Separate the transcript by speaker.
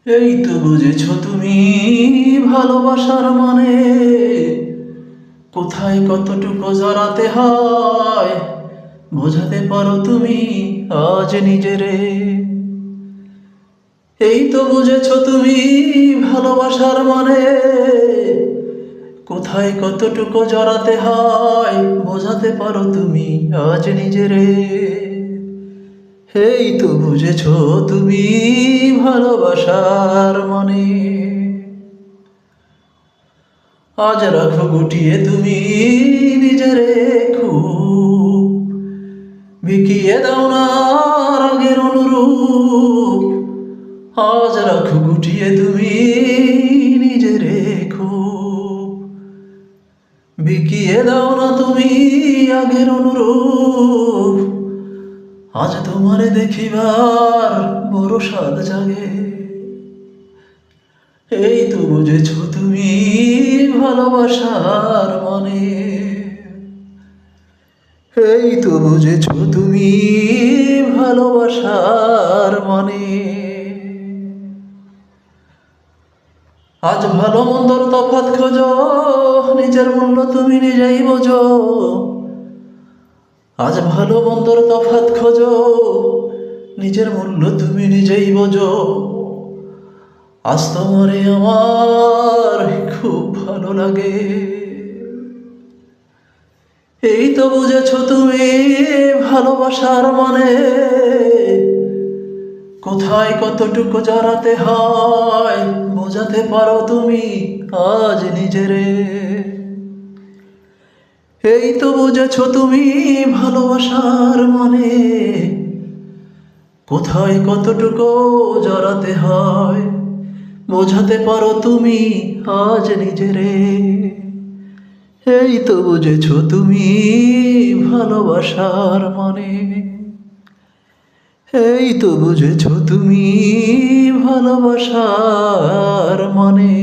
Speaker 1: এই তো বুঝেছো তুমি ভালোবাসার মানে কোথায় কতটুকু জড়াতে হয় বোঝাতে পারো তুমি আজ নিজেরে। এই তো বুঝেছো তুমি ভালোবাসার মানে কোথায় কতটুকু জড়াতে হয় বোঝাতে পারো তুমি আজ নিজেরে। এই তো বুঝেছো তুমি ভালোবাসার মানে। আজ রাখো গুটিয়ে তুমি নিজেরে খুব বিকিয়ে দাও না রাগের অনুরূপ। আজ রাখো গুটিয়ে তুমি নিজেরে খুব বিকিয়ে দাও না তুমি আগের অনুরূপ। আজ তোমারে দেখিবার বড় স্বাদ জাগে। এই তো বুঝেছো তুমি ভালোবাসার মানে। এই তো বুঝেছো তুমি ভালোবাসার মানে। আজ ভালো মন্দর তফাৎ খোঁজো নিজের মূল্য তুমি নিজেই বোঝো। আজ ভালো মন্দর তফাৎ খোঁজো নিজের মূল্য তুমি নিজেই বোঝো। আজ তোমারে আমার খুব ভালো লাগে। এই তো বুঝেছো তুমি ভালোবাসার মানে কোথায় কতটুকু জড়াতে হয় বোঝাতে পারো তুমি আজ নিজেরে। এই তো বুঝেছো তুমি ভালোবাসার মানে কোথায় কতটুকু জড়াতে হয় বোঝাতে পারো তুমি আজ নিজেরে। এই তো বুঝেছো তুমি ভালোবাসার মানে। এই তো বুঝেছো তুমি ভালোবাসার মানে।